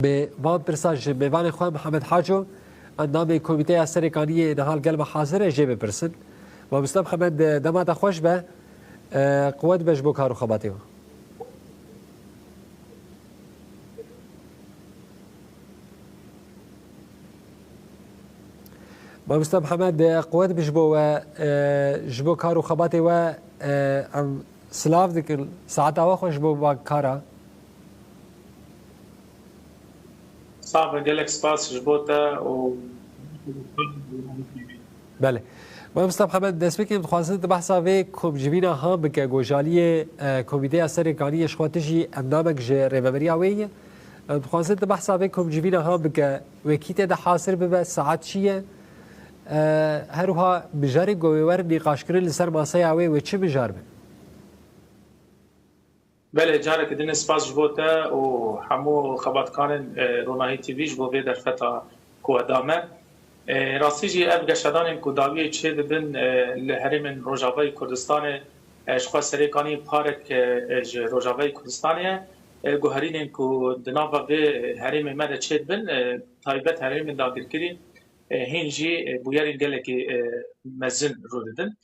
به وان پرساج به وان خواه محمد حاجو اندام کمیته سرکانی نهال قلب حاضر جیب پرسن و مستم محمد دمات خوش به قوت بش بو کارو خباتی و مستم محمد قوت بش بو جبو کارو خباتی و سلاف دکل ساعت آوا خوش بو کارا صعب قالك سباس جبوتا و بله و مستم محمد دست بکیم خواستید بحثا و کم جبینا هم بکه گوشالی کمیته سرکانی اشخواتشی اندامک جه ریببری آویه خواستید بحثا و کم جبینا هم بکه وکیت ده حاصر ببه ساعت چیه هروها بجاری گویور نقاش کرن لسر ماسای آوی و چه بجار به؟ بله جارك دين سباس جبوتا وحمو خبات كان روناهي تي في جبو في درفتا كو دامه راستيجي اب گشتان کو داوی چه دبن لهرم روجاوی کردستان اشخاص سرکانی پارک روجاوی کردستانه گوهرین کو دناوا به هرم مد چه دبن تایبت هرم داگرکری هنجی بویرین گلکی مزن رو ددن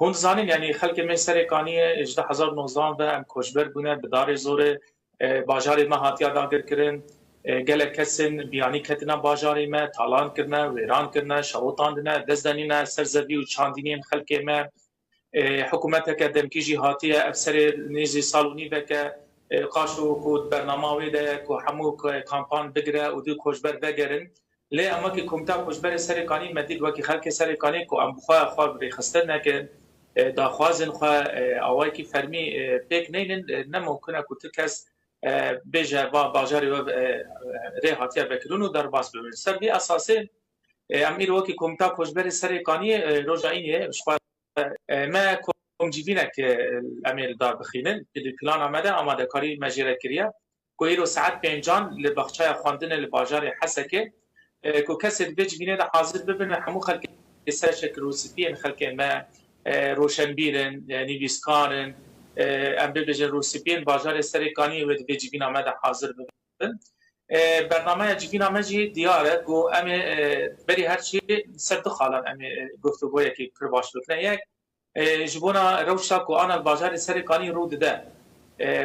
هون زانین یعنی خلک من سرکانی 18019 و ام کوشبر بونه بدار زور باجار ما هاتیا داگر کرن گله کسن بیانی کتنا باجاری ما تالان کرنا ویران کرنا شوطان دنا دزدانینا سرزبی و چاندینین خلک ما حکومت که دمکیجی هاتیه افسر نیزی سالونی بکه قاشو کو برنامه ده کو همو کامپان بگره و دو کوشبر بگرن لی اما که کمتا کوشبر سرکانی مدید وکی خلک سرکانی کو ام بخوا خوا بخستن نکن داخوازن خوا اوای کی فرمی پک نین نممکنه کو تکس بجا باجاری و ریحاتیا بکرونو در باس ببین سر بی اساسه امیر وکی کمتا کوشبر سرکانی روجاینیه ما کم جیبینه که امیر دار بخینن بدی پلان آمده کاری مجیره کریه کو ایرو ساعت پنجان لبخچای خواندن لباجار حسکه کو کسی بجبینه ده حاضر ببینه همو خلک سرشک روسیپین خلک ما روشنبیرن نیویسکارن ام ببجن روسیپین باجار سرکانی و بجبینه ما ده حاضر ببین برنامه جبینه مجی دیاره گو ام بری هر چی سر دخالن ام گفتگوی که کرباش بکنه یک جبونا روشا کو آن باجار سرکانی رو دده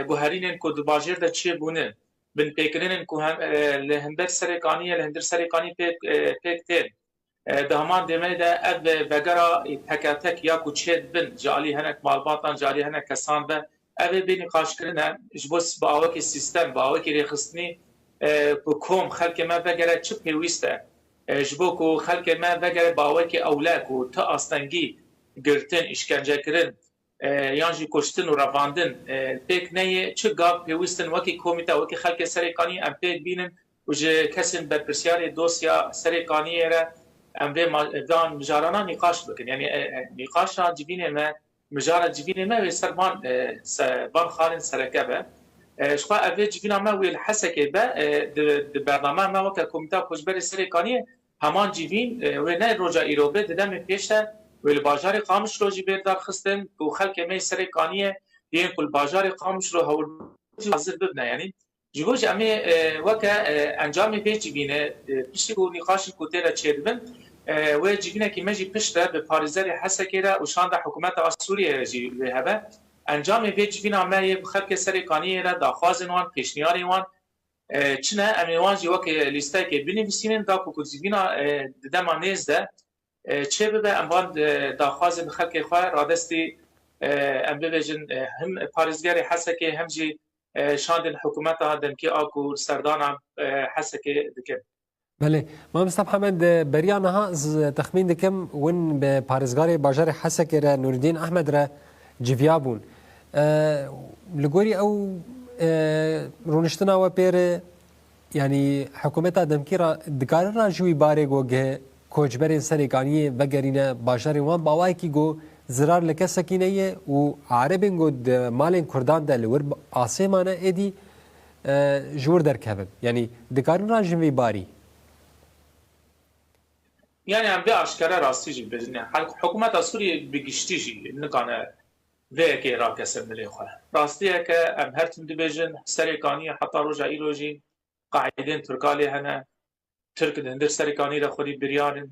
گو هرینن کو دو باجر ده چی بونه بن پیکرینن کو هم لهندر سرکانی پیک تیر دهمان دمه ده اب بگرا تکاتک یا کو چید بن جالی هنک مالباتان جالی هنک کسان به اب بینی قاش کرنه جبوس با اوکی سیستم با اوکی ریخستنی کو کوم خلک ما بگره چه پیوسته جبو کو خلک ما بگره با اوکی اولاک و تا استنگی گرتن اشکنجه کرن یانجی کشتن و رواندن پیک نه چه گاب پیوستن وکی کومیتا وکی خلک سرکانی ام پیک بینن و جه کسین برپرسیار دوسیا سرکانی را ام به دان مجارانا نقاش بکن یعنی نقاش را جبینه ما مجارا جبینه ما و سرمان بان خالن سرکبه شخوا اوه جبینه ما و الحسکه به برنامه ما وکا کومیتا کشبر سرکانی همان جبین و نه روژا ایروبه ددم پیشته ولی باجار قامش رو جبیر دار خستن و خلک می سرکانیه دیگه کل باجار قامش رو هول حاضر ببنه یعنی جوج امی وکا انجام پیش بینه پیشی کو نقاشی کو تیرا چیدبن و جبینه کی مجی پشت به پاریزر حسکیرا و شان د حکومت سوریه جی به هبه انجام پیش بینه ما خلک سرکانیه را داخوازن وان پیشنیاری وان چنه امی وان جو وک لیسته کی بنویسین دا کو جبینه دما نزده چه به اموال داخواز خلک خواه رادستی ام ببجن هم پارزگاری حسکه هم جی شاندن حکومت آدم که آکو سردان حسکه دکم بله ما مستم حمد بریانها تخمین دکم ون به پارزگاری باجار حسکه را نوردین احمد را جویابون لگوری او رونشتنا و پیر یعنی حکومت آدم که را دکار را جوی باره گوگه کوچبر سرکانی وگرینه باجار وان باوای کی گو زرار لکه سکینه و عربین گو مالین کردان ده لور آسمانه ادی جور درکبن یعنی دکارن راجمی باری یعنی هم به اشکره راستی جی بزنه حکومت سوریه بگشتی جی نکانه و که را کسب ملی خواه راستیه که ام هر تیم دی بجن سرکانی حتی روجا ایروجی قاعدين تركالي هنا ترك دهندر سريكاني را خودی بریارن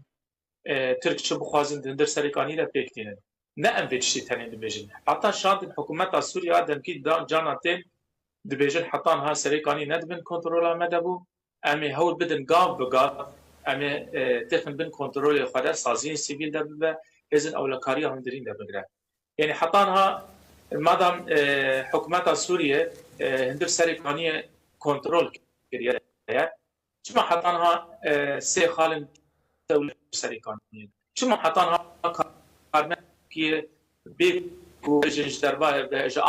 ترک چه بخوازن دهندر سريكاني لا بيكتين نعم بيتشي تاني دبيجن حتى شاد حكومة سوريا دمكي جاناتين دبيجن حتى ها سريكاني ندبن كنترول مدبو امي هول بدن قاب بقاب امي تخن بن كنترول خدا سازين سيفيل دبا اذن اولكاريا هم درين دبغرا يعني حتى ها مادام حكومة سوريا هندر سريكاني كنترول كريا شما حتى ها سي خالن دولة سريكانية شما حطانها كارنا كي بيكو جنج دربا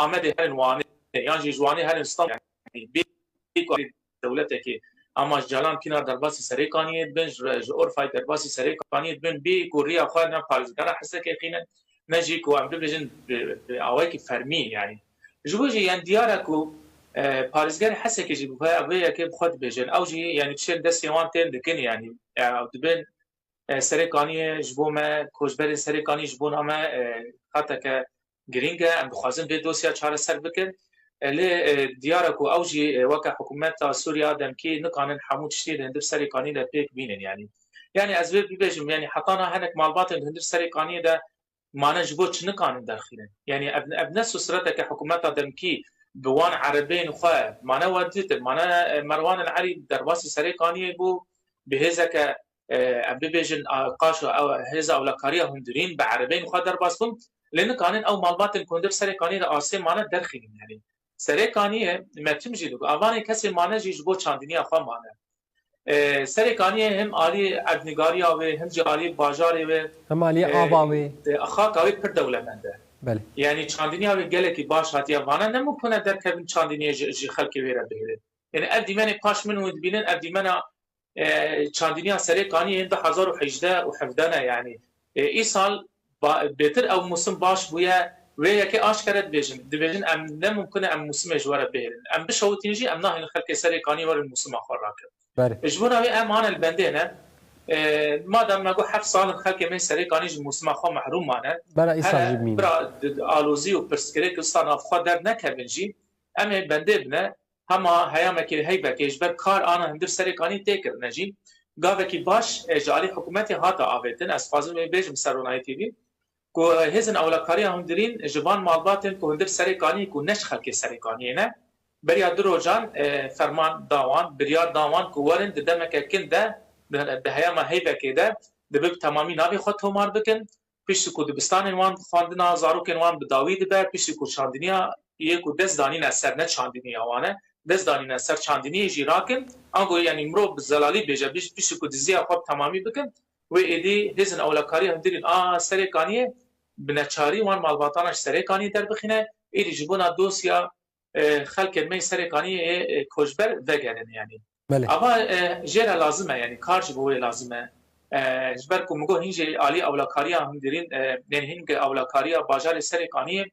آمده هرن واني يعني جواني هرن استام يعني بيكو دولتك اما جالان كنا درباسي سريكانية بنج اورفاي درباسي سريكانية بن بيكو ريا خوانا پارزگارا حسا كي خينا نجيكو ام بلجن اواكي فرمي يعني جوجي يعني دياركو پارزگار حسا كي جيبوها اويا كي بخود بيجن او جي يعني تشين دسيوان تين دكن يعني دبن سريكاني جبوما كوجبر سريكاني جبونا ما خاطر كجرينجا ام بخازن به دوسيا چاره سر بكن ل دياركو اوجي وكا حكومه سوريا دمكي نقانن حمود شتي هندر سريكاني لا بيك بينن يعني اسباب بيجم يعني حطانا هنك مالبات هندر سريكاني ده ما نجبوش نقانن داخلين يعني ابن سسرتك حكومه دمكي بوان عربين وخا ما نودت ما مروان العري درباسي سريكاني بو بهزك ام بيجن قاشو او هزا او لكاريا هندرين بعربين وخدر باسكم لان كانن او مالبات الكوندر سريكاني راسي مانا درخين يعني سريكاني ما تمجي دو اواني كسي مانا جيجبو چاندني اخا مانا سريكاني هم علي ابنگاريا و هم جالي باجاري و هم علي آباوي اخا قوي پر دولتنده بله يعني چاندني او گلكي باش هاتيا وانا نممكن دركبن چاندني جي خلقي ويرا بهله يعني اديماني باش من ودبينن اديمانا چاندنیا سريكاني هند 2018 يعني ای سال بهتر او موسم باش بويا ويا كي اشكرت بيجن ام نممكن ام موسم جواره بهرن ام بشوتينجي ام ناهي خلق سريكاني ور الموسم اخر راكب بله اجبونا وي امان البندينا ما دام نقول 7 سال خلق من سريكاني الموسم اخر محروم معنا بلا ای سال جيب مين برا الوزي وبرسكريك استان افخا در نكبنجي ام بندبنا هما هياما كي هيبه كيجبر كار انا هندر سريكاني تيكر نجي قاوه كي باش جالي حكومتي هاتا آويتن از فازم بيجم سروناي تي في كو هزن اولكاريا هندرين جبان مالباتن كو هندر سريكاني كو نش خلق سريكاني نه بريا دروجان فرمان داوان بريار داوان كو ورن دمك كنده بهياما هيبه كده دبب تمامي نابي خود همار بكن پیش کو دبستان وان خواندنا زاروکن وان بداوی دبر پیش کو چاندنیا یکو دست دانی نصر نه چاندنیا وانه دست دانی نصر چاندنی جیراکن انگو یعنی مرو بزلالی بیجا پیش کو دزیا خود تمامی بکن و ایدی هزن اولکاری هندرین سرکانیه بنچاری وان مالباتانش سرکانی در بخینه ایدی جبونا دوسیا خلق می سرکانی کوجبر وگرن يعني اما جيرا لازمه يعني كارج بو لازمه جبركم مگو هنجي عالي اولكاريا هندرين يعني هنگ اولكاريا باجار سرکانی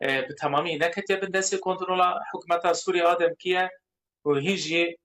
به تمامی نکته بندسي کنترول حکومت سوريا ادم کیه و هنجي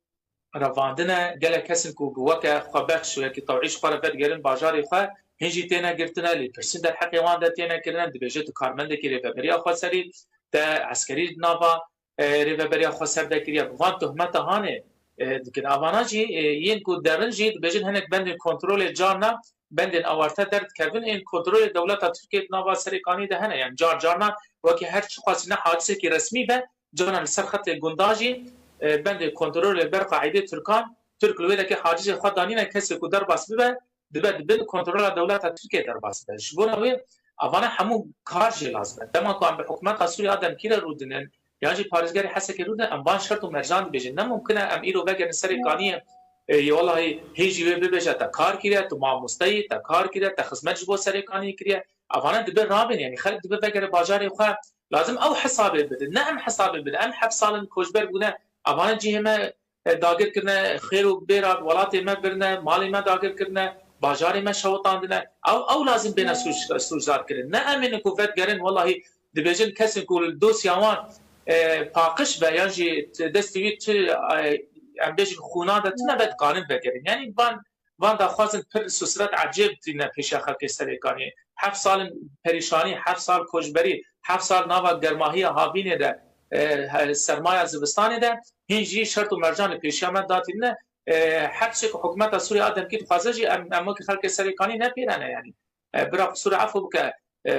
رواندنه گله کسن کو بوکه خبخش و کی توعیش قره بدگرن باجار خو هنجي تینا گرتنه لی پرسن در حق وان د تینا کردن د بجت کارمند کی ریبریا خو سری د عسکری ناوا ریبریا خو سر د کریه وان تهمت هانه دکن آواناجی این کو درنجی بجن هنک بند کنترل جارنا بند آورته درد کردن این کنترل دولت ترکیه ناوا سرکانی ده هنه یعنی جارنا وکی هر چی خاصی حادثه کی رسمی به جانا سر خط گنداجی بند کنترل بر قاعده ترکان ترک لویده که حاجز خود دانینه کسی کو در باس به بند کنترل دولت ترکیه در باس به شبونه وی آوانا همو کارج لازمه دما کو ام حکومت سوریه آدم کی رودن يعني بارزگاری حس که رودن ام بان شرط و مرجان بيجن نممكن ام ایرو بگن سرکانی والله هیجی ببجه تا کار کریه تو ماموستی تا کار کریه تا خدمت جبو سرکانی کریه افانا دبر رابن يعني خلق دبر بگن باجاری خو لازم او حساب بده نعم حساب بده ام حب سال کوجبر بونه افانا جی هم داگر کرنه خیر و بیرات ولات ما برنه مال ما داگر کرنه باجاری ما شوطاندنه او لازم بین سوزار کرن نه امن کو فت گرن والله دبجن کس کو دوسیاوان پاقش به یعنی دستویت ام بیش خونه ده نباید قانون بگیرن یعنی وان دخواستن پر سوسرت عجیب دینا پیش خلق سرکانی 7 سال پریشانی 7 سال کوجبری 7 سال نوا گرماهی هابینه ده سرمایه زبستانی ده هیچ شرط و مرجان پیشیامد داتی نه هر چی که حکومت سوریه آدم کی خوازجی اما که خلق سریکانی نپیرنه یعنی برا سوریه عفو بکه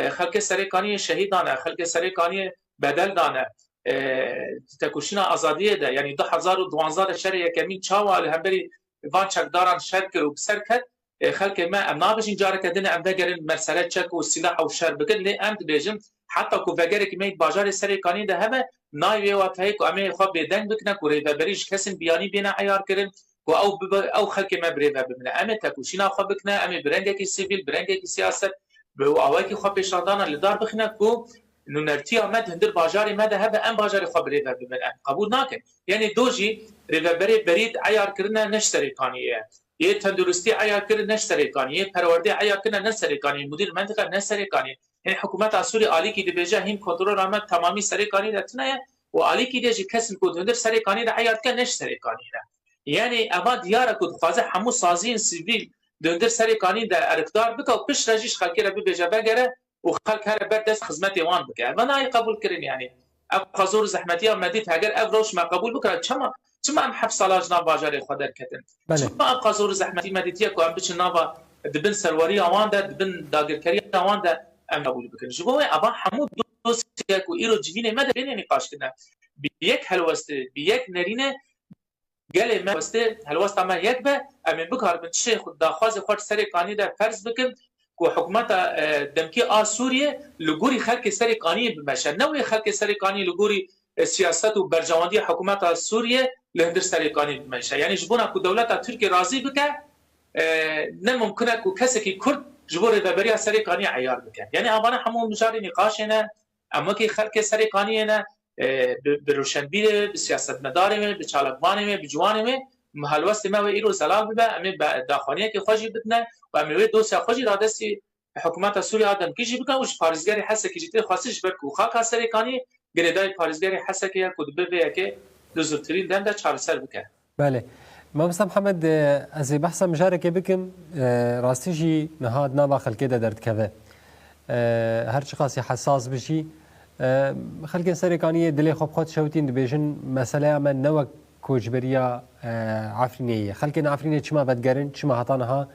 خلق سریکانی شهیدانه خلق سریکانی بدل دانه تکوشینا آزادیه ده یعنی 2012 شهر یکمی چاوال هم بری وان چکداران شهر کرد و بسر کرد خلق ما ام نابشین جاره کردن ام بگرن مرسله چک و سلاح و شهر بکن لی ام بیجم حتی کو وگره که میید باجار سریکانی ده همه نایوی و تایی که امی خواب بیدنگ بکنه که ریوه بریش کسین بیانی بینه عیار کرن که او خلق ما بریوه ببینه امی تکوشینا خواب بکنه امی برنگه که سیویل برنگه که سیاست به اوایی که خواب پیشاندانا لدار بخینه که نونرتی آمد هندر باجاری مده هبه ام باجاری خواب ریوه ببینه قبول نکن یعنی دوجی ریوه برید عیار کرنه نش سریکانیه یه تندرستی عیار کرنه نش سریکانی یه پرورده عیار کرنه نش سریکانی مدیر منطقه نش سریکانی یعنی حکومت سوریه عالی کی دیجا هم کنترل آمد تمامی سریکانی دتنه و عالی کی دیجا کسم کو هندر سریکانی ده عیار کنه نش سریکانی ده یعنی اما دیاره کو خوازه همو سازی سیویل دندر سریکانی ده ارکدار بکو پش رجیش خلکی را بجا بگره و خلک هر بر دست خدمت وان بکه و نه قبول کردن یعنی اب زور زحمتی مدید اگر افروش ما قبول بکره چما ام حبس علاج نا باجار خودر کتن چما اب زور زحمتی مدیدیه کو ام بچ ناوا دبن سروری اوان ده دبن داگرکری اوان ده ام قبول بکن جبوه ابا حمود دوسیه کو ایرو جوینه مده بین نقاش کنه بیک هلوسته بیک نرینه گله ما واسته هلوسته ما یک به ام بکار بن شیخ داخواز خود سریکانی ده فرض بکن کو حکومت دمکی سوریه لګوري خلک سریکانی بمشه نوې خلک سریکانی لګوري سیاست او برجواندی حکومت سوریه لهندر سریکانی بمشه یعنی جبونه کو دولت ترکیه راضی بکه نه ممکنه کو کسی که کرد جبور دبری سریکانی عیار بکن یعنی اوانه همون مجاری نقاش نه اما که خلک سریکانی نه به روشنبیر به سیاست مداره به چالبوانه به جوانه محلوست ما و ایرو زلال ببه امی داخانیه که خوشی بدنه و امی دوسیا خوشی رادستی حکومت سوریه آدم کیجی بکنه وش پارزگاری حسه که جیتی خواستش برکو خاک سریکانی گریدای پارزگاری حسه که کدبه به که دوزرترین دنده چار سر بکنه بله ما مستر محمد از بحث مشارکه بکم راستیجی نهاد نابا خلکی ده درد که هر چی خاصی حساس بشی خلک سریکانی دلی خوب خود شوتین دبیجن مسئله اما نوک کوچبریا عفرینیه خلک عفرینیه چما بدگرن چما هاتانها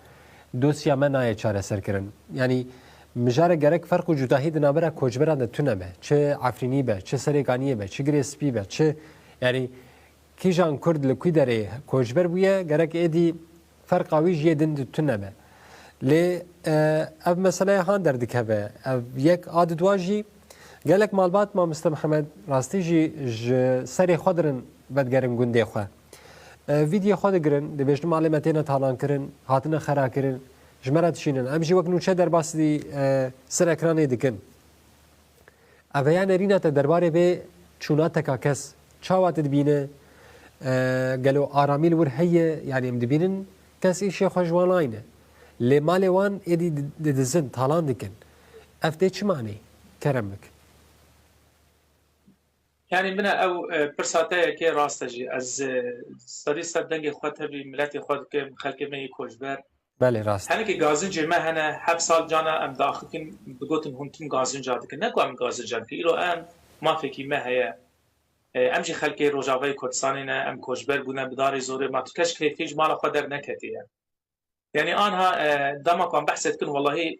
دوسیا من نای چاره سر کردن یعنی مجاره گرک فرق و جداهی دنابره کوچبران دتونه به چه عفرینی به چه سریکانیه به چه گریسپی به چه یعنی کیجان کرد لکی داره کوچبر بویه گرک ایدی فرق قویج یه دن دتونه به لی اب مسئله هان دردکه به یک عادت واجی گلک مالبات ما مستر محمد راستی جی سری خودرن بدگرن گنده خواه ویدیو خود گرن دبیشن معلوماتینا تالان کرن هاتنا خرا کرن جمرات شینن امشی وقت نوچه در باس دی سر اکرانی دکن اویا نرینا تا درباره به چونات تکا کس چاوات دبینه گلو آرامیل ور هیه یعنی ام دبینن کس ایشی خوشوان آینه لی مال وان ایدی دزن تالان دکن افته چه معنی کرمک يعني من او برساته که راستجی از سری سردنگ خود بی ملت خود که خلک می کوچبر بله راست هنی که گازن جمع هنه 7 سال جانا ام داخل کن بگوتن همتون گازن جاده که نکو ام گازن جاده که ایرو ام ما فکی ما هیا ام جی خلک روجاوی کردستانی نه ام کوچبر بودن بداری زوره ما تو کش کیفیج مال خود در نکتیه يعني آنها دما كان بحثت كن والله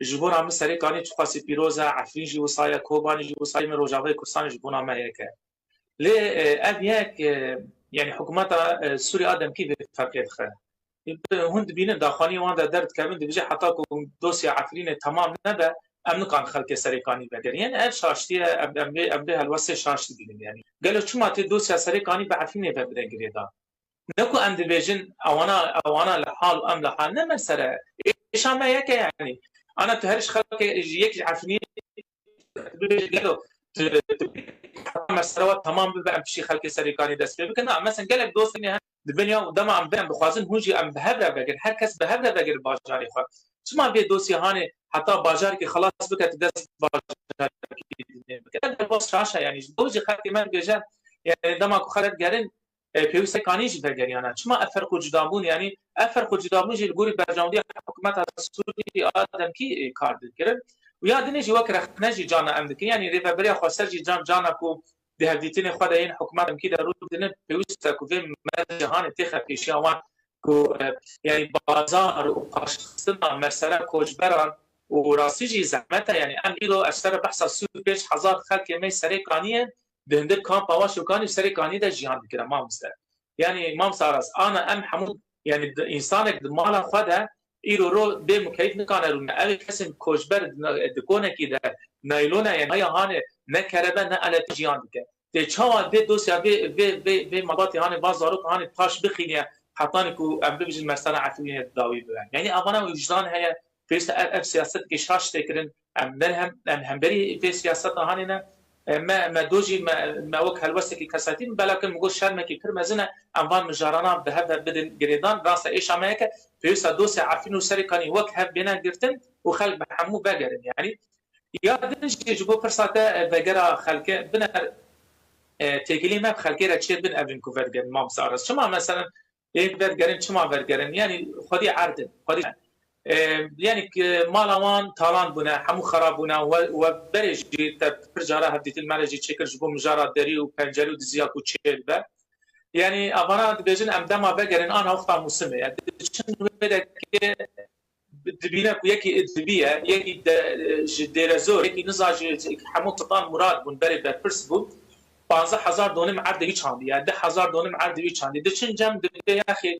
جبون عم سري كاني تخاصي بيروزا عفريجي وصايا كوباني جي وصايا من روجاوي كردستان جبون عم هيك لي ابيك يعني حكومات سوريا ادم كيف فكرت خ هند بين داخاني وان درد كمن بيجي حتى دوسيا عفرين تمام نبا امن كان خلق سري كاني بغير يعني اف شاشتي ام به الوسه شاشتي بين يعني قالوا شو ما دوسيا سري كاني بعفرين بغير نكو ام ديفيجن اوانا لحال ام لحال نمر سره ايش ما هيك يعني انا تهرش خلق يك عفني قالوا مسروات تمام بقى بشي خلق سريكاني دست بكنا مثلا قال لك دوستني الدنيا ودما عم بهم بخوازن هوجي ام بهبره بقر هر کس بهبره بقر باجاري خو شما بي دوسي هاني حتى باجار كي خلاص بكت دست باجار كده بس شاشه يعني دوجي خلق من بيجا يعني دما خرد گرن پیوسته کانیج بگریانه چما افرق جدابون یعنی افرق جدابون جل گوری برجامدی حکومت سوری آدم کی کار کرد و یاد نیجی وکر خنجی جانا امدکی یعنی ریفبری خاصر جی جانا کو ده هدیتین خود این حکومت کی در رو دنه پیوست کو به جهان تخفیشی آوان کو یعنی بازار و پاشستنا مثلا کوچبران و راستیجی زحمت یعنی ام ایرو اثر بحث 35000 خلک می سری کانیه دهنده کامپ واش کانی سری کانی ده جهان بکره ما مست یعنی ما سارس انا ام حمود یعنی انسان مال خدا ایرو رو به مکیف نکنه رو نه کسی کوچبر دکونه کی ده نایلونه یعنی هانه نه کربه نه الات جهان بکره ده چا به دوسیا به مباطی هانه بازارو هانه پاش بخینه حتی کو ام ببیج مثلا عفوی داوی بگن یعنی اونا وجدان هيا فيست اف سیاست که شاش تکرن هم بری في سیاست هانینا ما دوجي ما وك هلوسه کی کساتین بلکن مگو شرم کی پر مزنه انوان مجارانا به هذا بدن گریدان راس ايش اماك فيست دوس عفين وسري كاني وك هب بنا گرتن وخلق بحمو بگرن يعني يا دنج جبو فرصته بگرا خلق بنا تگلی ما خلقی را چه بن اون کو ورگن ما مسارس شما مثلا یک ورگرن شما ورگرن يعني خودی عرض خودی يعني مالوان تالان بنا حمو خراب بنا و برج ترجع هديت المرجي تشكر جبو مجرد دري و پنجري و دزياكو تشيل با يعني افانا بيجن امدما بگرن انا وقت موسمه يعني چن بده دبينا يكي ادبيه يكي درزور يكي نزاج حمو قطان مراد بن بري بفرس بو 15000 دونم عرض هیچ هاندی یا 10000 دونم عرض هیچ هاندی دچن جم دبی يا اخي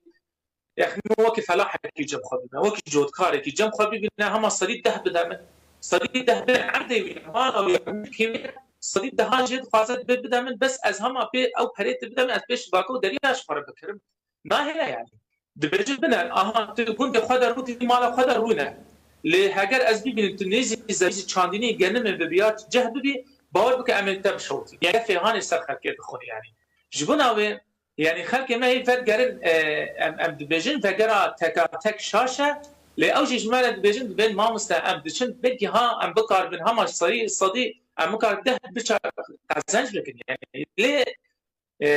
يا اخي وكي فلاح كي جم خبي وكي جود كار كي جم خبي بنا هم صديق ده بدم صديق ده عرض ما او كي صديق ده هاجد فازت بدم بس از هم بي او بريت بدم از بيش باكو درياش فر بكرم ما هي يعني دبرج بنا اها تكون خد روتي مال خد رونا لهاجر از بي بنتنيزي زي چانديني گنم ببيات جهد بي باور بك عمل تب شوتي يعني في هاني سرخ كده خوني يعني جبنا يعني خلك ما هي فرقرن ام دبيجن فقرا تك شاشه لاوج اجمال دبيجن بين ما مستعم دشن بقي ها ام بكار بن هم صديق ام بكار ده بچ قزنج لكن يعني ليه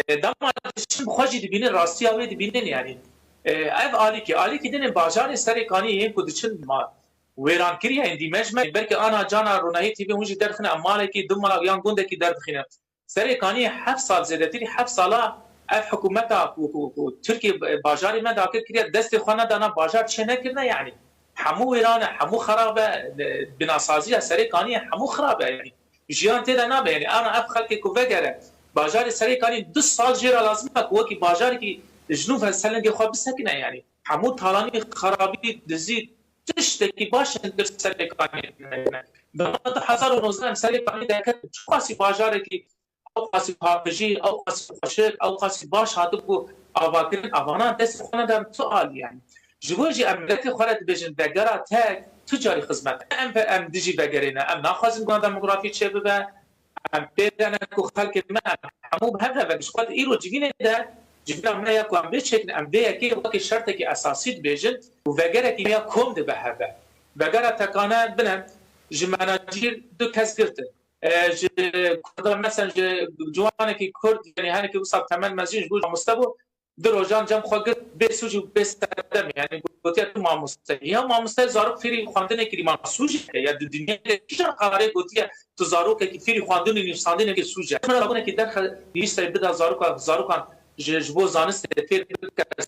دام دشن بخوجي دبين راستي او دبين يعني اف عليكي دين بازار سريكاني كو دشن ما ويران كريا اندي مجمع بركي انا جانا روناهي تي بي هونجي درخنا امالكي دملا يان گوندكي درخنا سريكاني 7 سال زيادتي 7 سالا اف حکومتا و ترکی بازاری ما داخل کرد دست خانه دانا بازار چه نکرده يعني حمو ایران حمو خرابه بناسازی سری کانی حمو خرابه يعني جیان تدا نابه يعني انا اف خلق کو وگره بازار سری کانی 2 سال جرا لازم کو کی بازار کی جنوب سلنگ خو بسکنه يعني حمو طالانی خرابی دزی تشتکی باش در سری کانی بعد 2019 سری کانی دکت خاصی بازار کی او قاسی پاپجی او قاسی خشک او قاسی باش هاتبو آواکرین آوانا دست خونه دارم سؤال يعني جوجي امريكي خالد بيجن بقرا تاج تجاري خدمات ام ديجي بقرينا ام ناخذ من ديموغرافي شباب ام بيدنا كو خلق ما حمو بهذا باش قد ايرو جينا ده جبنا ما يكو ام بيشكل ام بيكي وكي شرطك اساسي بيجن وبقرا كيميا كوم ده بهذا بقرا تكانا بنا جماناجير دو كاسكرتن كرد مثلا جوانك كرد يعني هانك وصل 8 مزيج بوج مستبو دروجان جم خاطر بسوج بستدم يعني قلت ما مستهي ما مستهي زارو فيري خواندن كري ما سوج يا الدنيا كيشر قراره قلت تزارو كي فيري خواندن نيساندن كي سوج من لابد كي دخل ليست بدا زارو كان جبو زانست فير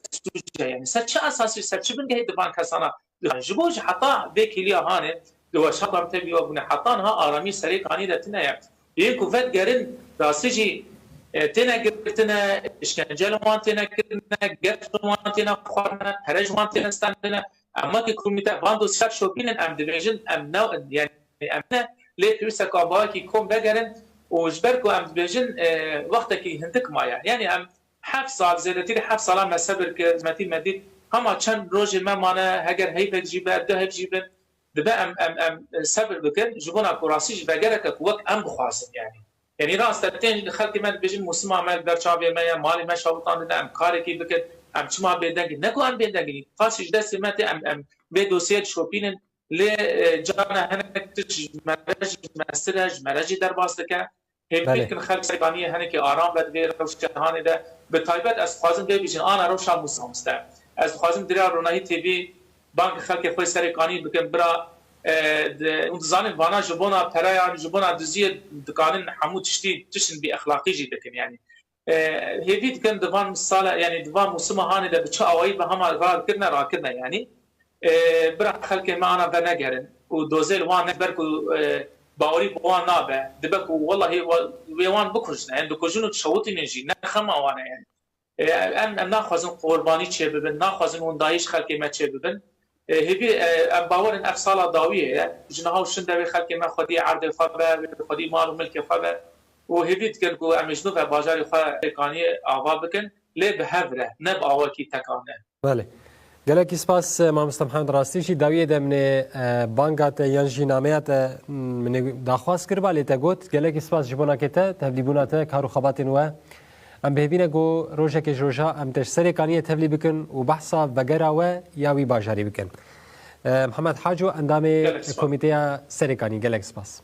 سوج يعني سچ اساسي سچ بن گه دبان كسانا جبو حتى بكيليا هانه لو شطم تبي وابن حطانها آرامی سری کانی دتنا یا یک کوفت گرن راسیجی تنا گرتنا اشکنجل وان تنا گرتنا گرت وان تنا خورنا هرج وان تنا استندنا اما که کمیته باندو سر شوپینن ام دیویژن ام نو يعني امنا ليه ترسك اباكي كوم بگرن وجبركو ام دیویژن وقتك هندك ما يعني ام 7 سال زيادتي 7 سال ما صبر كزمتي مدي اما چند روز ما مانه هگر هي بجيبه ده بجيبه دبا ام صبر بكن جبنا كراسيج بگرك وقت ام بخواصم يعني راستين خلق من بيجن مسمع مال برچاوي ما مالي ما شاوطان ام كاركي بكن ام چما بيدنگ نكو ام بيدنگ خاص دست مت ام به دوسيت شوپين ل جانا هنك مرج در باستك يمكن خلق سيبانيه هنك آرام بد بير روشان ده بتايبت از خازم بيجن انا روشان مسامست از خازم درا روناهي تي في بانك خلق خوي سري قانون بكن برا اون زانن وانا جبونا پرایان جبونا دزی دکانن حمود تشتن بی اخلاقی جی دکن یعنی هیوید کن دوان مثال یعنی دوان موسم هانی ده بچه آوایی به همه را کردن یعنی برا خلق ما انا و نگرن و دوزل وان نبر کو باوری بوان نابه دبک والله ویوان بکشن یعنی دکوجونو تشوتی نجی نخما وانا یعنی ام ناخذن قربانی چه ببن ناخذن اون دایش خلق ما چه ببن هبی باورن افصال داویه جنها شنده خلق ما خودی عرض فقره خودی مال و ملک فقره و هبید کن کو امشنو و بازار خو کانی آوا بکن لی به هفره نب آوا کی تکانه بله گلکی سپاس مامست محمد راستیشی داویه ده من بانگات یانجی نامیات من داخواست کرد بالی تا گوت گلکی سپاس جبونا کتا تبلیغونات کارو خباتن و ام بهبینه گو روزه که روزا ام تشتری کانیه تبلیغ بکن و بحثا وگرا و یاوی بازاری بکن محمد حاجو اندام کمیته سرکانی گلک سپاس